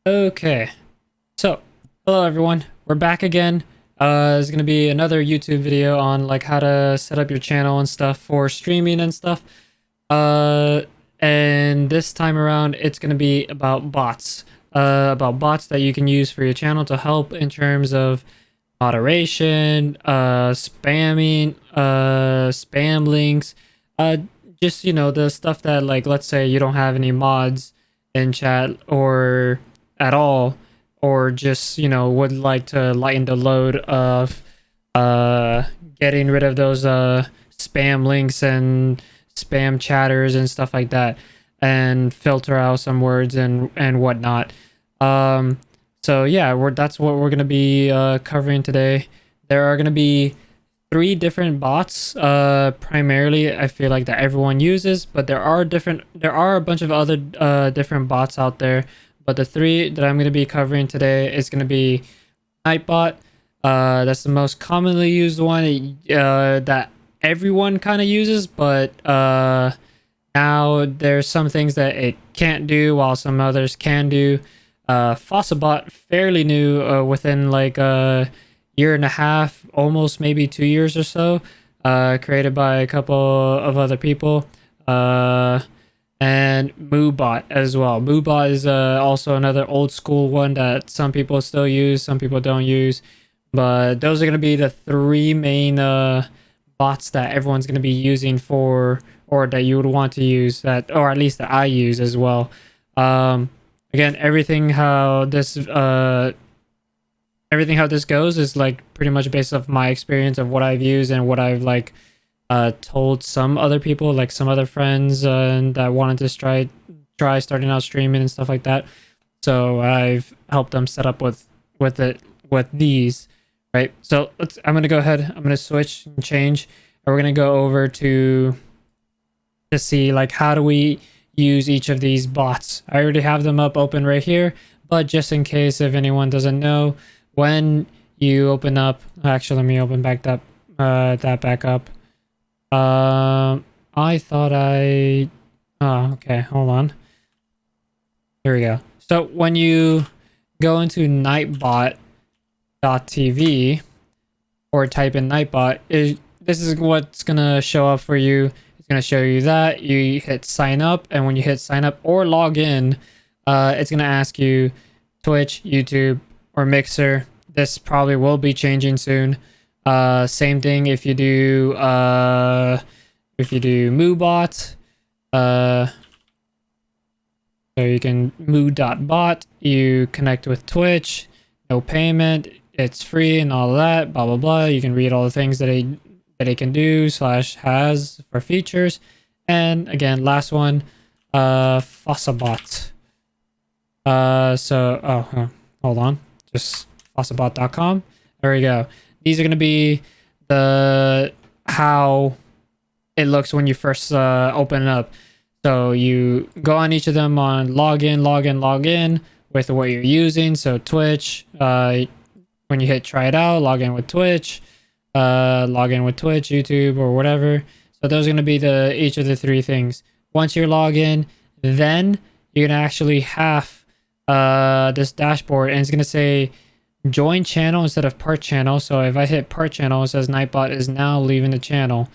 Okay, so hello everyone, we're back again. It's gonna be another YouTube video on like how to set up your channel and stuff for streaming and stuff. Uh, and this time around, it's gonna be about bots. About bots that you can use for your channel to help in terms of moderation, spamming, spam links, just the stuff that, like, let's say you don't have any mods in chat or at all, or just would like to lighten the load of uh getting rid of those spam links and spam chatters and stuff like that, and filter out some words and whatnot. So yeah, that's what we're gonna be covering today. There are gonna be three different bots primarily, I feel like, that everyone uses, but there are a bunch of other different bots out there, but the three that I'm going to be covering today is going to be Nightbot. That's the most commonly used one that everyone kind of uses, but now there's some things that it can't do while some others can do. Fossabot, fairly new, within like a year and a half, almost maybe 2 years or so, created by a couple of other people. And Moobot as well. Moobot is also another old school one that some people still use, some people don't use. But those are going to be the three main bots that everyone's going to be using for, or that you would want to use, that, or at least that I use as well. Again, everything how this goes is like pretty much based off my experience of what I've used and what I've like told some other people, like some other friends that wanted to try starting out streaming and stuff like that. So I've helped them set up with these, right? So I'm gonna go ahead, I'm gonna switch and change, and we're gonna go over to see like how do we use each of these bots. I already have them up open right here, but just in case if anyone doesn't know, when you open up, actually let me open back that back up. I thought oh, okay, hold on. Here we go. So when you go into nightbot.tv or type in Nightbot, this is what's gonna show up for you. It's gonna show you that you hit sign up, and when you hit sign up or log in, it's gonna ask you Twitch, YouTube, or Mixer. This probably will be changing soon. Same thing if you do Moobot. So you can moo.bot, you connect with Twitch, no payment, it's free and all that, blah blah blah. You can read all the things that it can do / has for features. And again, last one, Fossabot. Hold on, just fossabot.com. There we go. These are going to be how it looks when you first open it up. So you go on each of them on login with what you're using. So Twitch, when you hit try it out, log in with Twitch, YouTube, or whatever. So those are going to be each of the three things. Once you're logged in, then you're going to actually have this dashboard, and it's going to say join channel instead of part channel. So if I hit part channel, it says Nightbot is now leaving the channel,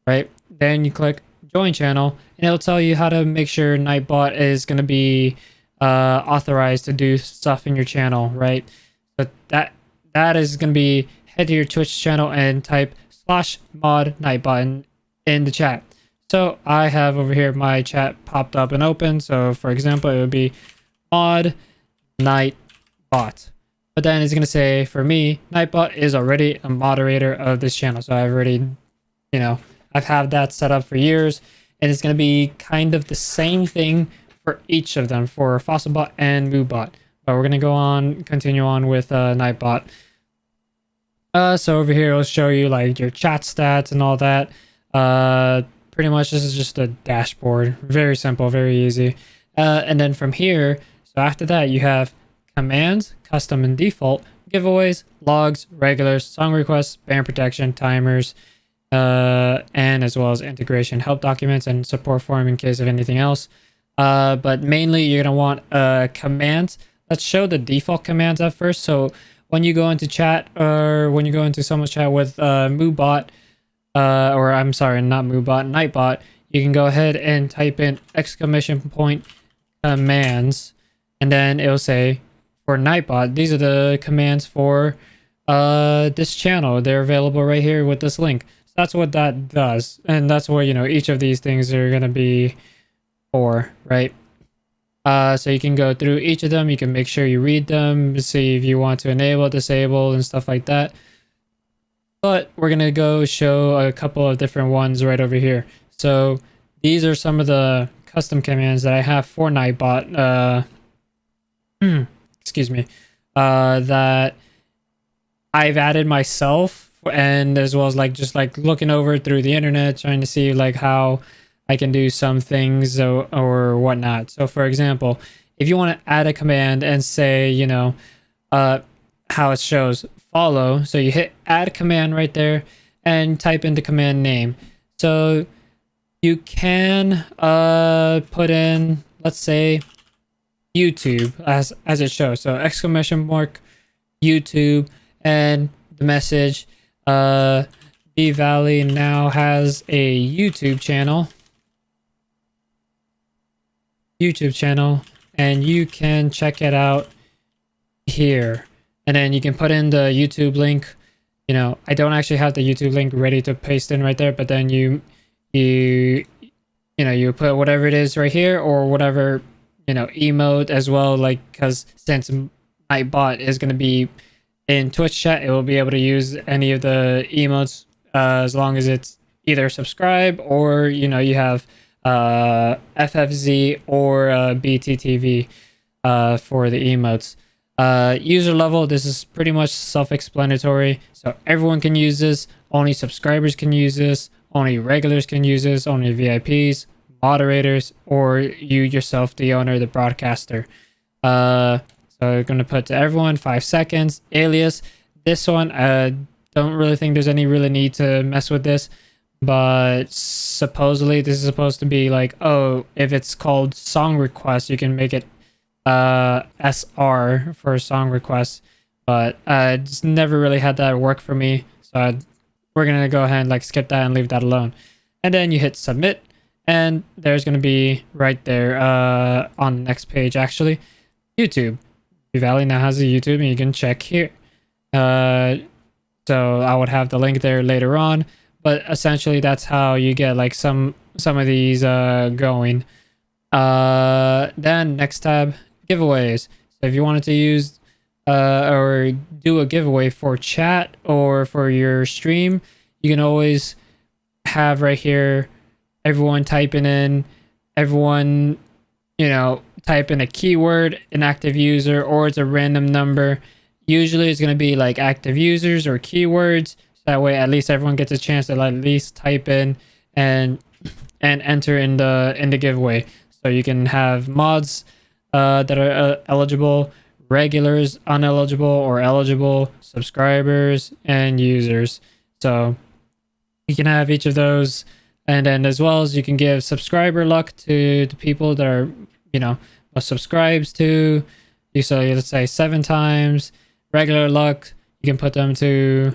right? Then you click join channel, and it'll tell you how to make sure Nightbot is going to be authorized to do stuff in your channel, right? But that is going to be, head to your Twitch channel and type /mod Nightbot in the chat. So I have over here my chat popped up and open. So for example, it would be mod Nightbot. But then it's going to say, for me, Nightbot is already a moderator of this channel. So I've already, I've had that set up for years. And it's going to be kind of the same thing for each of them, for Fossabot and Moobot. But we're going to continue on with Nightbot. So over here, it'll show you like your chat stats and all that. Pretty much this is just a dashboard. Very simple, very easy. And then from here, so after that, you have commands, custom and default, giveaways, logs, regulars, song requests, ban protection, timers, and as well as integration help documents and support form in case of anything else. But mainly you're going to want commands. let's show the default commands at first. So when you go into chat, or when you go into someone's chat with Moobot, or I'm sorry, not Moobot, Nightbot, you can go ahead and type in !point commands, and then it'll say for Nightbot, these are the commands for this channel. They're available right here with this link. So that's what that does, and that's what, you know, each of these things are gonna be for, right? So you can go through each of them. You can make sure you read them, see if you want to enable, disable, and stuff like that. But we're gonna go show a couple of different ones right over here. So these are some of the custom commands that I have for Nightbot. Excuse me. That I've added myself, and as well as like just like looking over through the internet, trying to see like how I can do some things or whatnot. So for example, if you want to add a command and say, you know, how it shows follow, so you hit add command right there and type in the command name. So you can put in, let's say, YouTube as it shows. So !YouTube, and the message, B Valley now has a YouTube channel, and you can check it out here. And then you can put in the YouTube link. You know, I don't actually have the YouTube link ready to paste in right there, but then you put whatever it is right here, or whatever, you know, emote as well, like, because since Nightbot is going to be in Twitch chat, it will be able to use any of the emotes as long as it's either subscribe or, you know, you have FFZ or BTTV for the emotes. User level, this is pretty much self-explanatory, so everyone can use this. Only subscribers can use this, only regulars can use this, only VIPs, moderators, or you yourself, the owner, the broadcaster. So we're going to put to everyone 5 seconds. Alias, this one, don't really think there's any really need to mess with this, but supposedly this is supposed to be like, oh, if it's called song request, you can make it SR for song requests, but I just never really had that work for me, so we're gonna go ahead and like skip that and leave that alone. And then you hit submit, and there's gonna be right there on the next page, actually, YouTube. Valley now has a YouTube, and you can check here. So I would have the link there later on, but essentially that's how you get like some of these going. Then next tab, giveaways. So if you wanted to use or do a giveaway for chat or for your stream, you can always have right here everyone typing in, everyone, you know, type in a keyword, an active user, or it's a random number. Usually it's going to be like active users or keywords. So that way at least everyone gets a chance to at least type in and enter in the giveaway. So you can have mods that are eligible, regulars, uneligible, or eligible, subscribers, and users. So you can have each of those, and then as well as you can give subscriber luck to the people that are, you know, subscribes to you. So let's say 7 times. Regular luck, you can put them to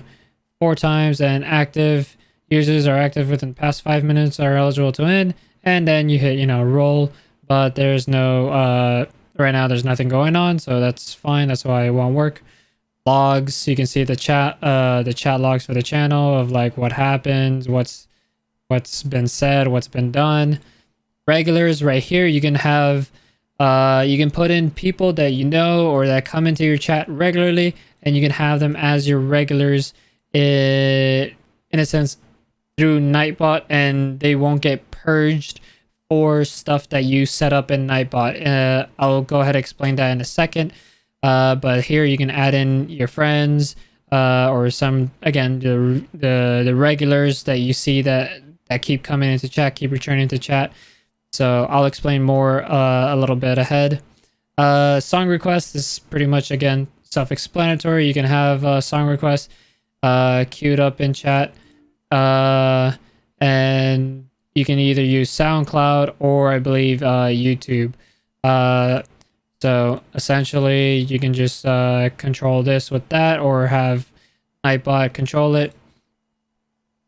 4 times, and active users are active within the past 5 minutes are eligible to win. And then you hit, you know, roll, but there's no right now there's nothing going on, so that's fine. That's why it won't work. Logs, you can see the chat logs for the channel of like what happened, what's been said, what's been done. Regulars right here, you can have you can put in people that you know or that come into your chat regularly, and you can have them as your regulars in a sense through Nightbot, and they won't get purged for stuff that you set up in Nightbot. I'll go ahead and explain that in a second. But here you can add in your friends or some, again, the regulars that you see that keep coming into chat, keep returning to chat. So I'll explain more a little bit ahead. Song requests is pretty much, again, self-explanatory. You can have song requests queued up in chat, and you can either use SoundCloud or I believe YouTube. So essentially you can just control this with that, or have Nightbot control it.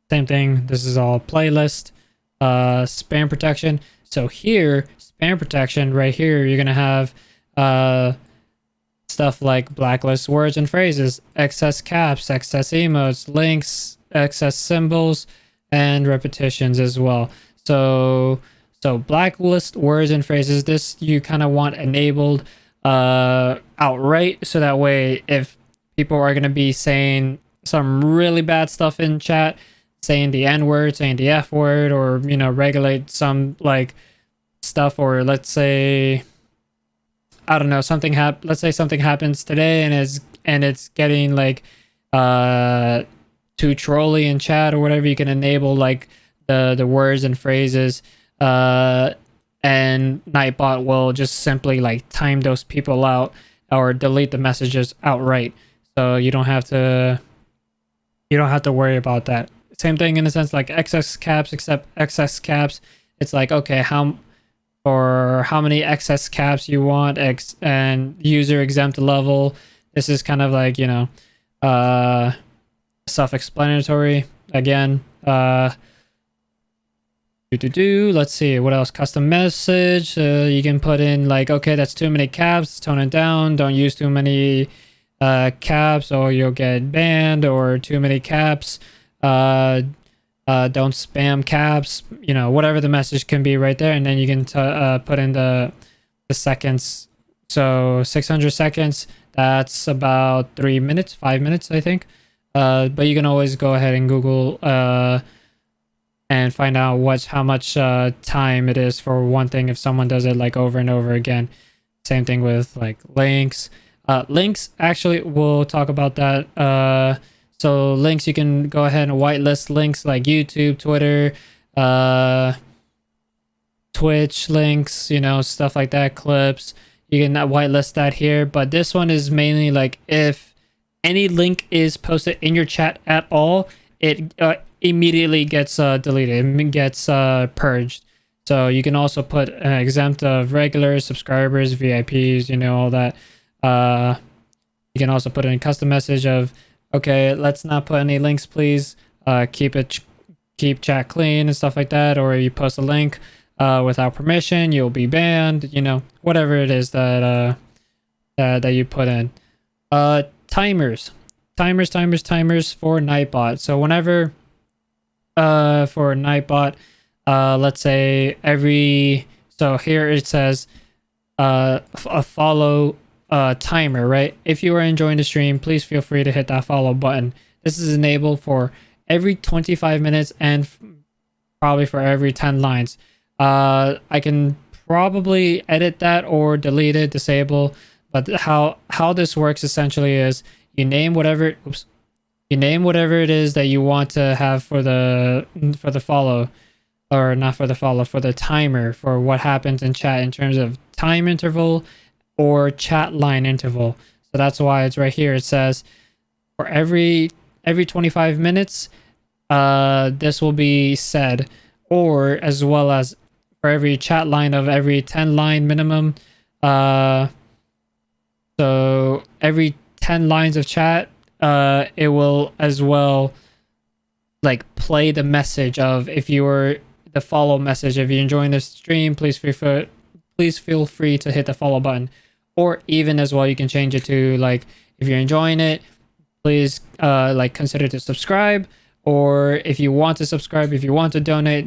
Same thing. This is all playlist. Spam protection. So here, spam protection right here, you're gonna have stuff like blacklist words and phrases, excess caps, excess emotes, links, excess symbols, and repetitions as well. So blacklist words and phrases, this you kind of want enabled outright, so that way if people are going to be saying some really bad stuff in chat, saying the N word, saying the F word, or regulate some like stuff, or let's say, I don't know, let's say something happens today and it's getting like too trolly in chat or whatever, you can enable like the words and phrases, and Nightbot will just simply like time those people out or delete the messages outright. So you don't have to worry about that. Same thing in a sense like excess caps, except excess caps, it's like, okay, how many excess caps you want, and user exempt level. This is kind of like, self-explanatory again. Let's see what else. Custom message, you can put in like, okay, that's too many caps, tone it down, don't use too many caps or you'll get banned, or too many caps, don't spam caps, whatever the message can be right there. And then you can put in the seconds. So 600 seconds, that's about 5 minutes I think. But you can always go ahead and Google and find out how much time it is for one thing if someone does it like over and over again. Same thing with like links. Links, actually, we'll talk about that. So links, you can go ahead and whitelist links like YouTube, Twitter, Twitch links, stuff like that, clips. You can whitelist that here, but this one is mainly like if any link is posted in your chat at all, it immediately gets deleted, it gets purged. So you can also put exempt of regular subscribers, VIPs, all that. You can also put in a custom message of, okay, let's not put any links, please. Keep chat clean and stuff like that. Or you post a link without permission, you'll be banned. Whatever it is that you put in. Timers for Nightbot. So whenever for Nightbot, let's say so here it says a follow timer, right? If you are enjoying the stream, please feel free to hit that follow button. This is enabled for every 25 minutes and probably for every 10 lines. I can probably edit that or delete it, disable, but how this works essentially is you name whatever it is that you want to have for the follow, or not for the follow, for the timer, for what happens in chat in terms of time interval or chat line interval. So that's why it's right here. It says for every 25 minutes, this will be said, or as well as for every chat line of every 10 line minimum. So every 10 lines of chat, it will as well like play the message of, if you were the follow message, if you're enjoying this stream, please feel free to hit the follow button. Or even as well, you can change it to like, if you're enjoying it, please like consider to subscribe. Or if you want to subscribe, if you want to donate,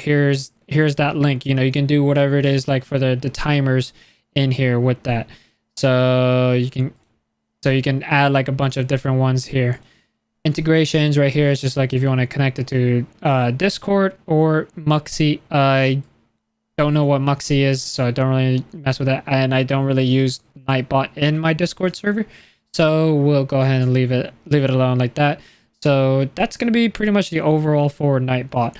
here's that link. You can do whatever it is like for the timers in here with that. So you can add like a bunch of different ones here. Integrations right here is just like if you want to connect it to Discord or Muxy. I don't know what Muxy is, so I don't really mess with that, and I don't really use Nightbot in my Discord server, so we'll go ahead and leave it alone like that. So that's going to be pretty much the overall for Nightbot.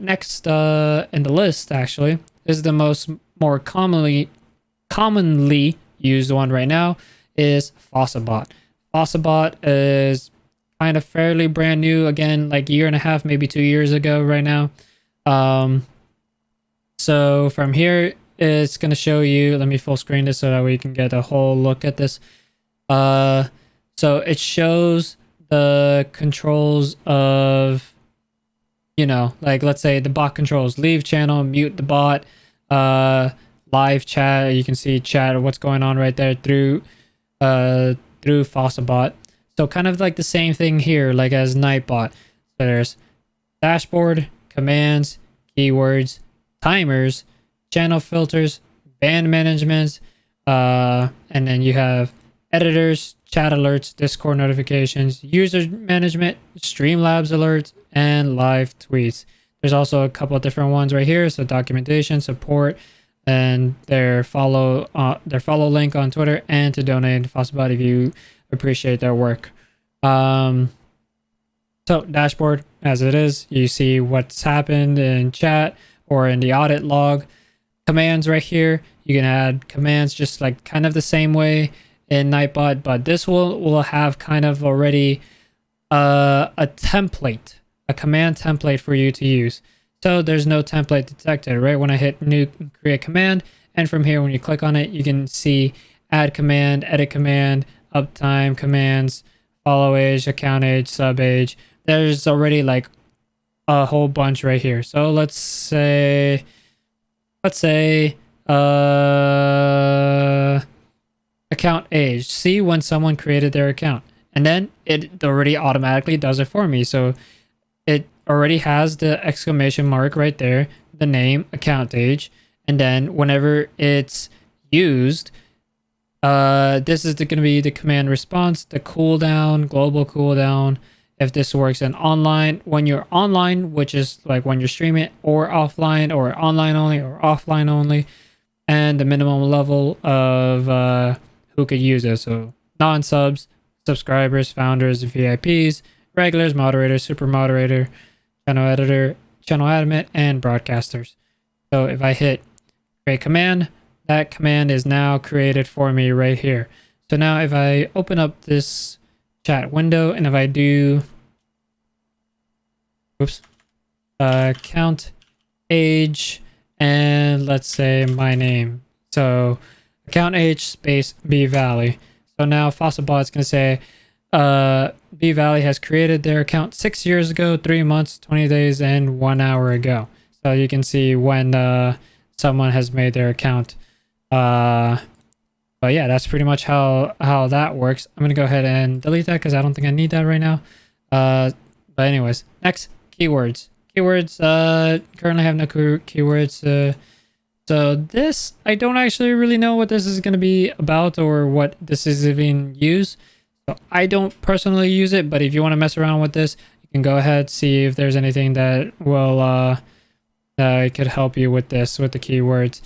Next in the list, actually, is the more commonly used one right now, is Fossabot. Fossabot is kind of fairly brand new, again, like a year and a half, maybe 2 years ago right now. So from here, it's going to show you, let me full screen this so that we can get a whole look at this. So it shows the controls of, you know, like let's say the bot controls, leave channel, mute the bot, live chat. You can see chat or what's going on right there through Fossabot. So kind of like the same thing here, like as Nightbot. So there's dashboard, commands, keywords, timers, channel filters, band management, and then you have editors, chat alerts, Discord notifications, user management, Streamlabs alerts, and live tweets. There's also a couple of different ones right here. So documentation, support, and their follow link on Twitter, and to donate to Fossabot if you appreciate their work. So dashboard, as it is, you see what's happened in chat or in the audit log. Commands right here, you can add commands just like kind of the same way in Nightbot, but this will have kind of already a template, a command template for you to use. So there's no template detected, right? When I hit new create command, and from here when you click on it, you can see add command, edit command, uptime commands, follow age, account age, sub age. There's already like a whole bunch right here. So let's say account age. See when someone created their account, and then it already automatically does it for me. So it already has the exclamation mark right there, the name, account age, and then whenever it's used, this is going to be the command response, the cooldown, global cooldown, if this works in online, when you're online, which is like when you're streaming, or offline, or online only, or offline only, and the minimum level of who could use it. So non-subs, subscribers, founders, VIPs, regulars, moderators, super moderator, channel editor, channel admin, and broadcasters. So if I hit create command, that command is now created for me right here. So now if I open up this chat window, and if I do count age, and let's say my name, so account age space B Valley. So now Fossabot is going to say B Valley has created their account 6 years ago, 3 months, 20 days, and 1 hour ago. So you can see when someone has made their account. But yeah, that's pretty much how that works. I'm gonna go ahead and delete that because I don't think I need that right now. But anyways, next, keywords. Keywords, currently have no keywords. So this, I don't actually really know what this is gonna be about or what this is even used. So I don't personally use it, but if you want to mess around with this, you can go ahead, see if there's anything that will that could help you with this, with the keywords.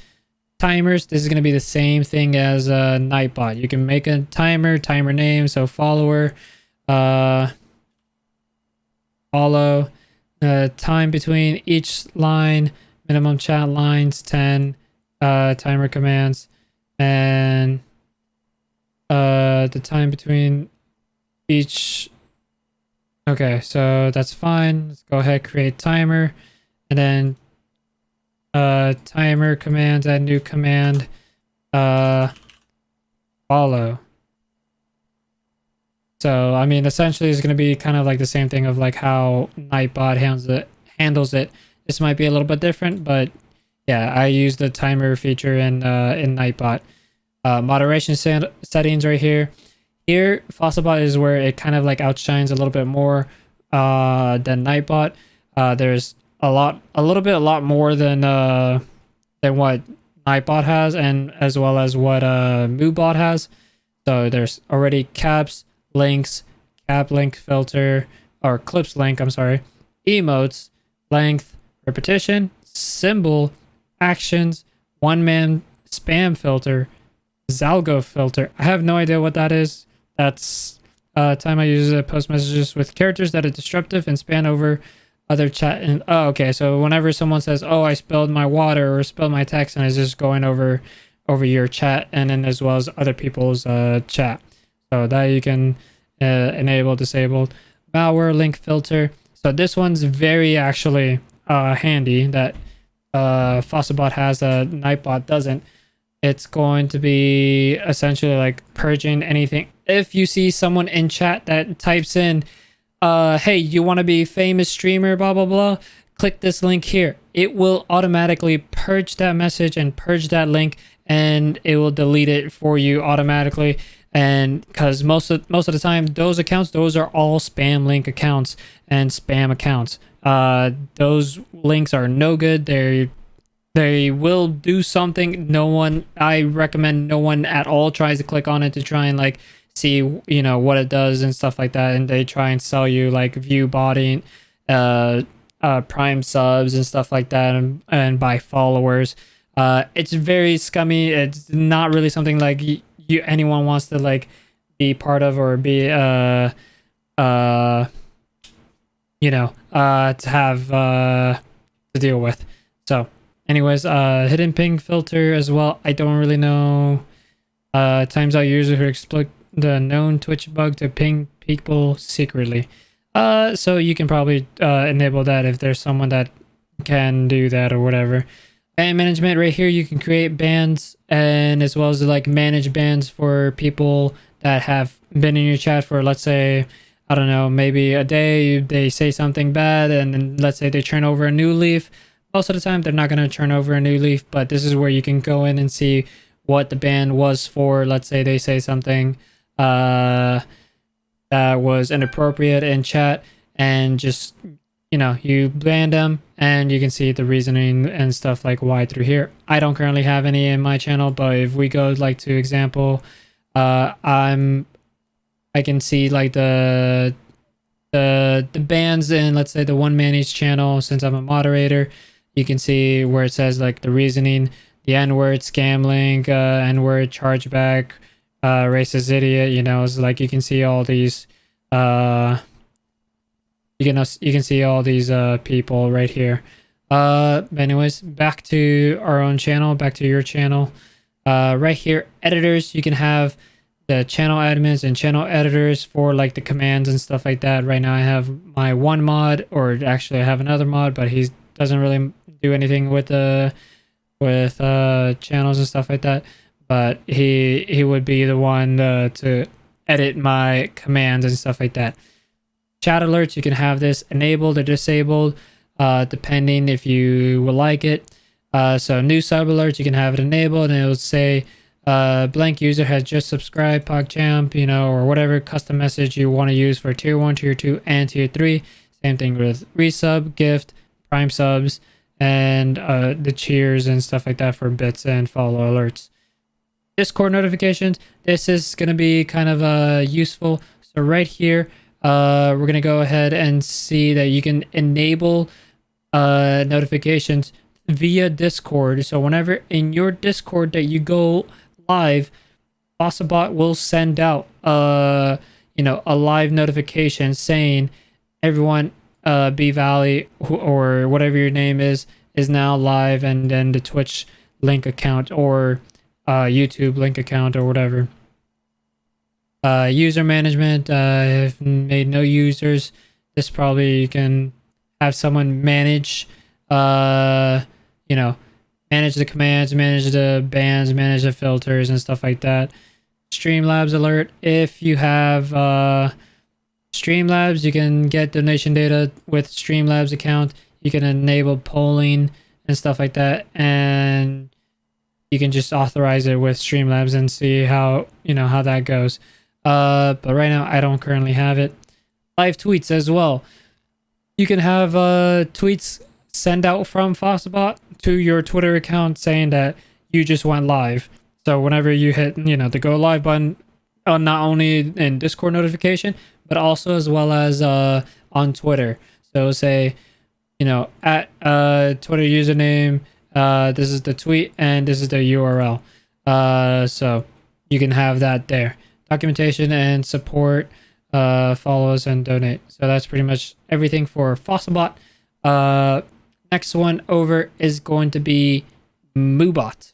Timers, this is going to be the same thing as Nightbot. You can make a timer name, so follower, follow, time between each line, minimum chat lines 10, timer commands, and the time between each. Okay, so that's fine. Let's go ahead, create timer, and then timer commands, add new command, follow. So I mean, essentially it's going to be kind of like the same thing of like how Nightbot handles it. This might be a little bit different, but yeah, I use the timer feature in Nightbot. Moderation settings right here. Here, Fossabot is where it kind of like outshines a little bit more than Nightbot. There's a lot more than what Nightbot has, and as well as what Moobot has. So there's already caps, links, cap link filter, or clips link, I'm sorry, emotes, length, repetition, symbol, actions, one-man spam filter, Zalgo filter. I have no idea what that is. That's time I use it, post messages with characters that are disruptive and span over other chat. And oh, okay, so whenever someone says, oh, I spilled my water or spilled my text, and it's just going over your chat, and then as well as other people's chat. So that you can enable, disable. Malware link filter. So this one's very actually handy, that Fossabot has, Nightbot doesn't. It's going to be essentially like purging anything. If you see someone in chat that types in, hey, you want to be famous streamer, blah, blah, blah, click this link here. It will automatically purge that message and purge that link, and it will delete it for you automatically. And because most of the time, those accounts, those are all spam link accounts and spam accounts. Those links are no good. They will do something. I recommend no one at all tries to click on it to try and like see, what it does and stuff like that. And they try and sell you like view botting, prime subs and stuff like that, and buy followers. It's very scummy. It's not really something like anyone wants to like be part of or be to have to deal with. So anyways, hidden ping filter as well. I don't really know. Times out users who exploit the known Twitch bug to ping people secretly. So you can probably enable that if there's someone that can do that or whatever. Ban management right here, you can create bans, and as well as like manage bans for people that have been in your chat for, let's say, I don't know, maybe a day. They say something bad, and then let's say they turn over a new leaf. Most of the time they're not going to turn over a new leaf, but this is where you can go in and see what the ban was for. Let's say they say something that was inappropriate in chat, and just you ban them, and you can see the reasoning and stuff like why through here. I don't currently have any in my channel, but if we go like to example, I can see like the bans in, let's say, the one man each channel. Since I'm a moderator, you can see where it says like the reasoning, the n-word, scam link, n-word, chargeback, racist idiot. It's like you can see all these you can see all these people right here. Anyways, back to our own channel, back to your channel. Right here, editors, you can have the channel admins and channel editors for like the commands and stuff like that. Right now I have my one mod, or actually I have another mod, but he doesn't really do anything with channels and stuff like that. But he would be the one to edit my commands and stuff like that. Chat alerts, you can have this enabled or disabled, depending if you would like it. So new sub alerts, you can have it enabled, and it will say blank user has just subscribed, PogChamp, or whatever custom message you want to use for tier 1, tier 2, and tier 3. Same thing with resub, gift, prime subs, and the cheers and stuff like that for bits and follow alerts. Discord notifications, this is going to be kind of useful. So right here, we're going to go ahead and see that you can enable notifications via Discord. So whenever in your Discord that you go live, Fossabot will send out a live notification saying everyone, B Valley or whatever your name is now live, and then the Twitch link account or YouTube link account or whatever. User management, I've made no users. This probably you can have someone manage, manage the commands, manage the bans, manage the filters and stuff like that. Streamlabs alert, if you have Streamlabs, you can get donation data with Streamlabs account. You can enable polling and stuff like that, and you can just authorize it with Streamlabs and see how how that goes. But right now I don't currently have it. Live tweets as well. You can have tweets send out from Fossabot to your Twitter account saying that you just went live. So whenever you hit the go live button, not only in Discord notification, but also as well as on Twitter. So say at Twitter username, this is the tweet and this is the URL. So you can have that there. Documentation and support, follows and donate. So that's pretty much everything for Fossabot. Next one over is going to be Moobot.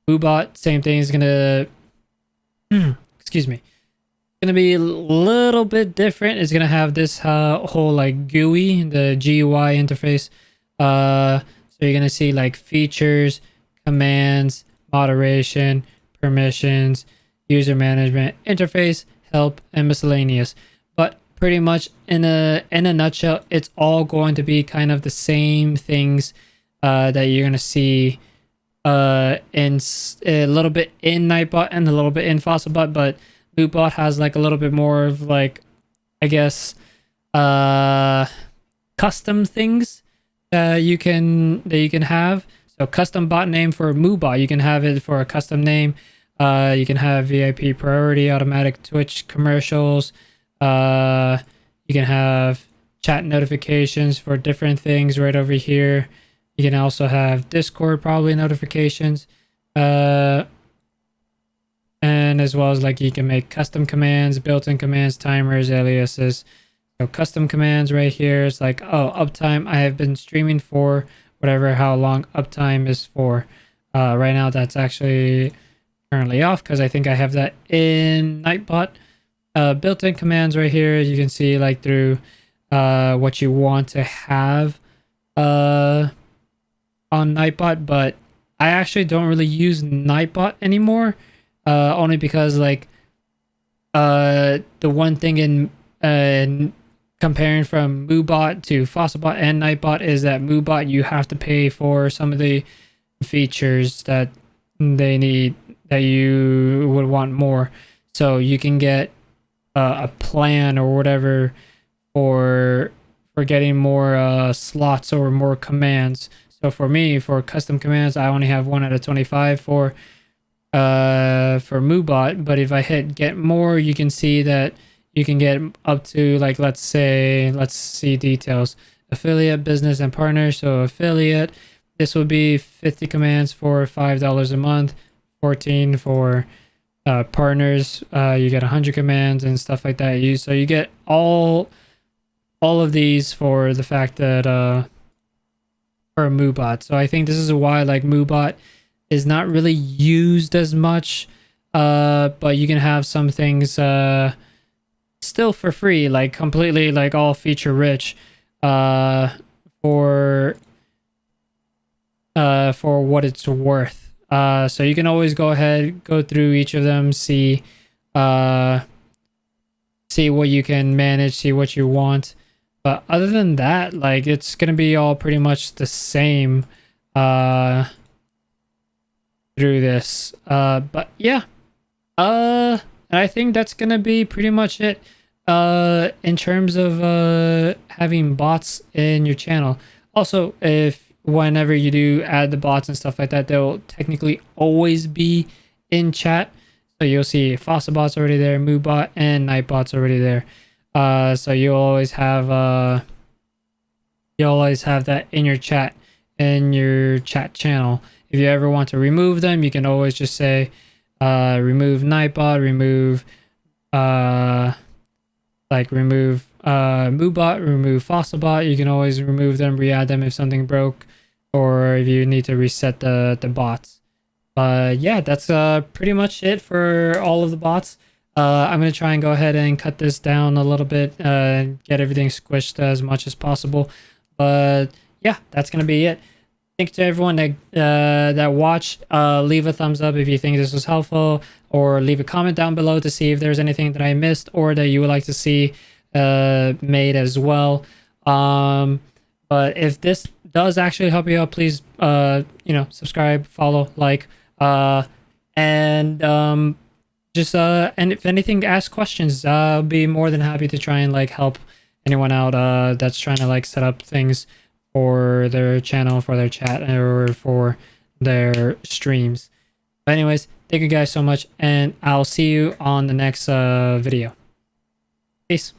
Moobot, same thing, is gonna excuse me, gonna be a little bit different. It's gonna have this whole like GUI, the GUI interface. So So you're going to see like features, commands, moderation, permissions, user management, interface, help, and miscellaneous. But pretty much in a nutshell, it's all going to be kind of the same things that you're going to see in a little bit in Nightbot and a little bit in Fossabot, but Moobot has like a little bit more of like, I guess, custom things that you can have. So custom bot name for Moobot, you can have it for a custom name. You can have VIP priority, automatic Twitch commercials. You can have chat notifications for different things right over here. You can also have Discord probably notifications. And as well as like you can make custom commands, built-in commands, timers, aliases. So custom commands right here is like, oh, uptime. I have been streaming for whatever, how long uptime is for. Right now that's actually currently off because I think I have that in Nightbot. Built-in commands right here, you can see like through what you want to have on Nightbot, but I actually don't really use Nightbot anymore, only because like the one thing in comparing from Moobot to Fossabot and Nightbot is that Moobot you have to pay for some of the features that they need that you would want more. So you can get a plan or whatever for getting more slots or more commands. So for me, for custom commands, I only have 1 out of 25 for Moobot. But if I hit get more, you can see that you can get up to like, let's see details, affiliate, business, and partner. So affiliate, this would be 50 commands for $5 a month, 14 for partners. You get 100 commands and stuff like that. So you get all of these for the fact that for Moobot. So I think this is why like Moobot is not really used as much, but you can have some things still for free, like completely like all feature rich for what it's worth. So you can always go ahead, go through each of them, see what you can manage, see what you want. But other than that, like it's gonna be all pretty much the same through this. But yeah, I think that's gonna be pretty much it in terms of having bots in your channel. Also, whenever you do add the bots and stuff like that, they'll technically always be in chat. So you'll see Fossabot's already there, Moobot, and Nightbot's already there. So you'll always have that in your chat channel. If you ever want to remove them, you can always just say remove Nightbot, remove Moobot, remove Fossabot. You can always remove them, re-add them if something broke, or if you need to reset the bots. But yeah, that's pretty much it for all of the bots. I'm going to try and go ahead and cut this down a little bit, get everything squished as much as possible. But yeah, that's going to be it. Thanks to everyone that watched. Leave a thumbs up if you think this was helpful, or leave a comment down below to see if there's anything that I missed or that you would like to see made as well. But if this does actually help you out, please subscribe, follow, like, and if anything, ask questions. I'll be more than happy to try and like help anyone out that's trying to like set up things for their channel, for their chat, or for their streams. But anyways, thank you guys so much, and I'll see you on the next video. Peace.